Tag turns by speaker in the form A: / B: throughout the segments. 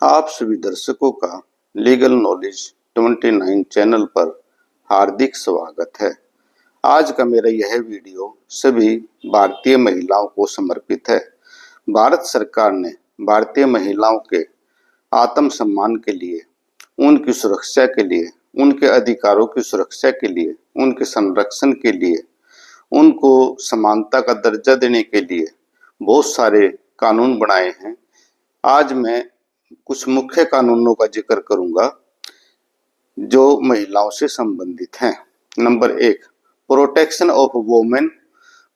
A: आप सभी दर्शकों का लीगल नॉलेज 29 चैनल पर हार्दिक स्वागत है। आज का मेरा यह वीडियो सभी भारतीय महिलाओं को समर्पित है। भारत सरकार ने भारतीय महिलाओं के आत्मसम्मान के लिए, उनकी सुरक्षा के लिए, उनके अधिकारों की सुरक्षा के लिए, उनके संरक्षण के लिए, उनको समानता का दर्जा देने के लिए बहुत सारे कानून बनाए हैं। आज मैं कुछ मुख्य कानूनों का जिक्र करूंगा जो महिलाओं से संबंधित हैं। Number 1, protection of women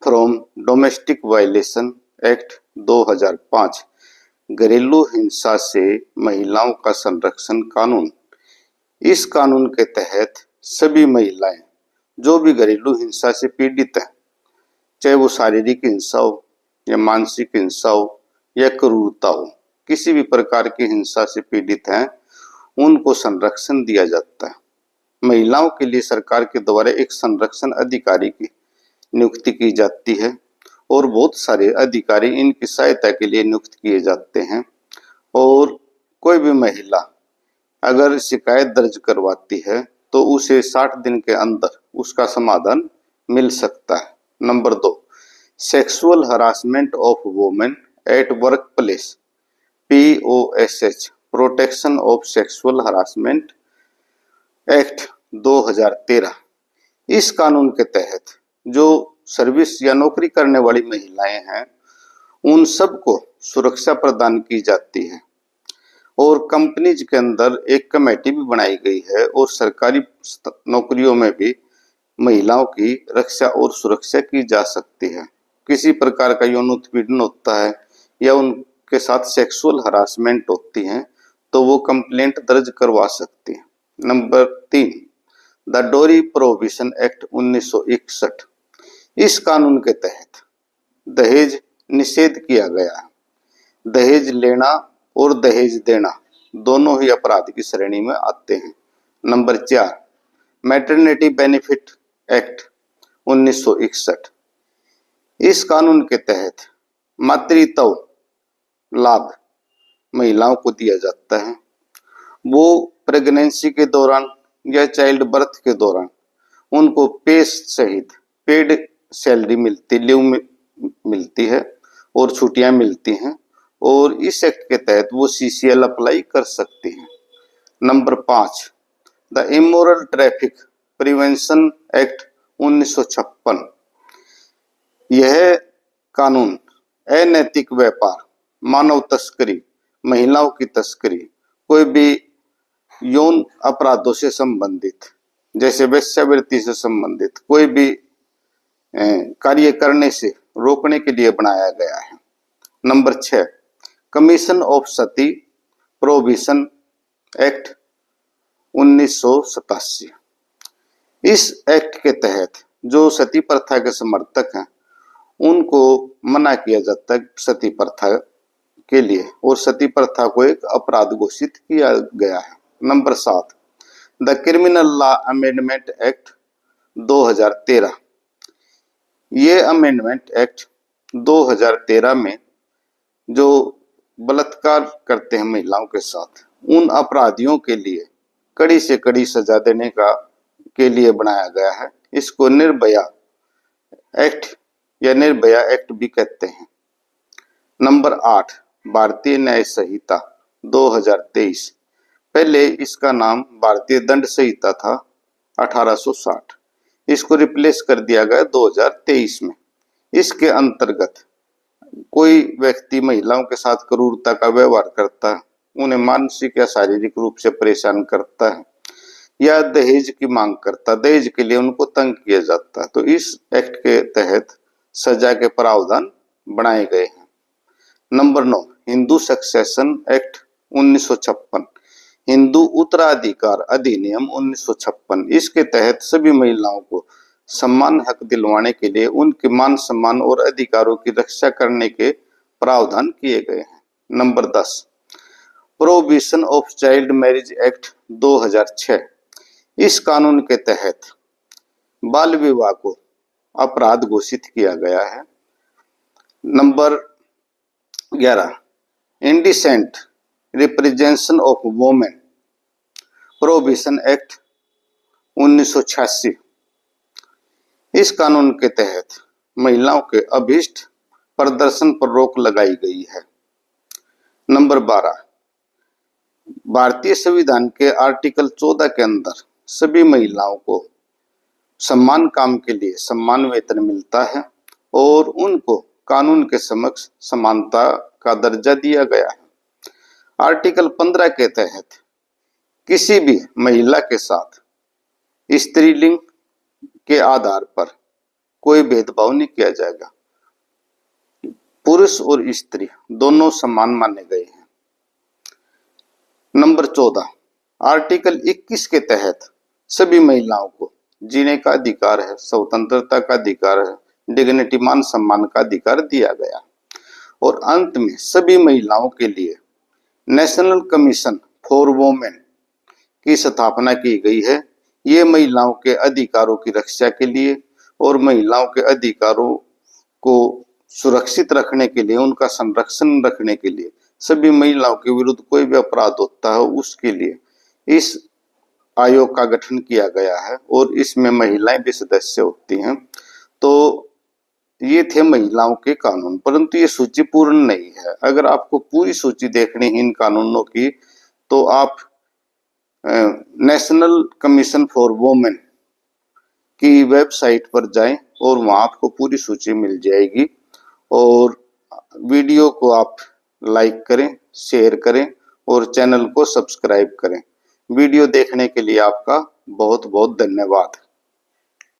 A: from domestic violation act 2005, घरेलू हिंसा से महिलाओं का संरक्षण कानून। इस कानून के तहत सभी महिलाएं जो भी घरेलू हिंसा से पीड़ित हैं, चाहे वो शारीरिक हिंसा हो या मानसिक हिंसा हो या क्रूरता हो, किसी भी प्रकार की हिंसा से पीड़ित हैं, उनको संरक्षण दिया जाता है। महिलाओं के लिए सरकार के द्वारा एक संरक्षण अधिकारी की नियुक्ति की जाती है और बहुत सारे अधिकारी इनकी सहायता के लिए नियुक्त किए जाते हैं। और कोई भी महिला अगर शिकायत दर्ज करवाती है तो उसे 60 दिन के अंदर उसका समाधान मिल सकता है। Number 2, sexual harassment of women at work place POSH, protection of sexual harassment act 2013। इस कानून के तहत जो सर्विस या नौकरी करने वाली महिलाएं हैं, उन सबको सुरक्षा प्रदान की जाती है और कंपनीज के अंदर एक कमेटी भी बनाई गई है और सरकारी नौकरियों में भी महिलाओं की रक्षा और सुरक्षा की जा सकती है। किसी प्रकार का यौन उत्पीड़न होता है या उनके साथ सेक्सुअल हरासमेंट होती है तो वो कंप्लेंट दर्ज करवा सकती है। नंबर 3, द डोरी प्रोहिबिशन एक्ट 1961। इस कानून के तहत दहेज निषेध किया गया है। दहेज लेना और दहेज देना दोनों ही अपराध की श्रेणी में आते हैं। Number 4, maternity benefit act 1961। इस कानून के तहत मातृत्व लाभ महिलाओं को दिया जाता है। वो प्रेगनेंसी के दौरान या चाइल्ड बर्थ के दौरान उनको पे सहित पेड सैलरी मिलती, लीव मिलती है और छुट्टियां मिलती हैं और इस एक्ट के तहत वो CCL अप्लाई कर सकती हैं। Number 5, the immoral traffic prevention act 1956। यह कानून अनैतिक व्यापार, मानव तस्करी, महिलाओं की तस्करी, कोई भी यौन अपराधों से संबंधित जैसे वेश्यावृत्ति से संबंधित कोई भी कार्य करने से रोकने के लिए बनाया गया है। Number 6, commission of Sati prohibition act 1987। इस एक्ट के तहत जो सती प्रथा के समर्थक हैं उनको मना किया जाता है सती प्रथा के लिए और सती प्रथा को एक अपराध घोषित किया गया है। Number 7, the criminal law amendment act 2013। ये अमेंडमेंट एक्ट 2013 में जो बलात्कार करते हैं महिलाओं के साथ, उन अपराधियों के लिए कड़ी से कड़ी सजा देने के लिए बनाया गया है। इसको निर्भया एक्ट या निर्भया एक्ट भी कहते हैं। नंबर 8, भारतीय न्याय संहिता 2023। पहले इसका नाम भारतीय दंड संहिता था 1860। इसको रिप्लेस कर दिया गया 2023 में। इसके अंतर्गत कोई व्यक्ति महिलाओं के साथ क्रूरता का व्यवहार करता है, उन्हें मानसिक या शारीरिक रूप से परेशान करता है या दहेज की मांग करता, दहेज के लिए उनको तंग किया जाता है, तो इस एक्ट के तहत सजा के प्रावधान बनाए गए हैं। Number 9, Hindu succession act 1956, Hindu उत्तराधिकार अधिनियम 1956। इसके तहत सभी महिलाओं को समान हक दिलवाने के लिए उनके मान सम्मान और अधिकारों की रक्षा करने के प्रावधान किए गए हैं। Number 10, prohibition of child marriage act 2006। इस कानून के तहत बाल विवाह को अपराध घोषित किया गया है। Number 11, indecent representation of women prohibition act 1986। इस कानून के तहत महिलाओं के अभीष्ट प्रदर्शन पर रोक लगाई गई है। नंबर 12, भारतीय संविधान के आर्टिकल 14 के अंदर सभी महिलाओं को समान काम के लिए समान वेतन मिलता है और उनको कानून के समक्ष समानता का दर्जा दिया गया है। आर्टिकल 15 के तहत किसी भी महिला के साथ स्त्रीलिंग के आधार पर कोई भेदभाव नहीं किया जाएगा। पुरुष और स्त्री दोनों समान माने गए हैं। नंबर 14, आर्टिकल 21 के तहत सभी महिलाओं को जीने का अधिकार है, स्वतंत्रता का अधिकार है, डिग्निटी मान सम्मान का अधिकार दिया गया। और अंत में सभी महिलाओं के लिए नेशनल कमीशन फॉर वुमेन की स्थापना की गई है। ये महिलाओं के अधिकारों की रक्षा के लिए और महिलाओं के अधिकारों को सुरक्षित रखने के लिए, उनका संरक्षण रखने के लिए, सभी महिलाओं के विरुद्ध कोई भी अपराध होता है उसके लिए इस आयोग का गठन किया गया है और इसमें महिलाएं भी सदस्य होती हैं। तो ये थे महिलाओं के कानून, परंतु ये सूची पूर्ण नहीं है। अगर आपको पूरी सूची देखनी है इन कानूनों की तो आप नेशनल कमीशन फॉर वुमेन की वेबसाइट पर जाएं और वहां आपको पूरी सूची मिल जाएगी। और वीडियो को आप लाइक करें, शेयर करें और चैनल को सब्सक्राइब करें। वीडियो देखने के लिए आपका बहुत बहुत धन्यवाद।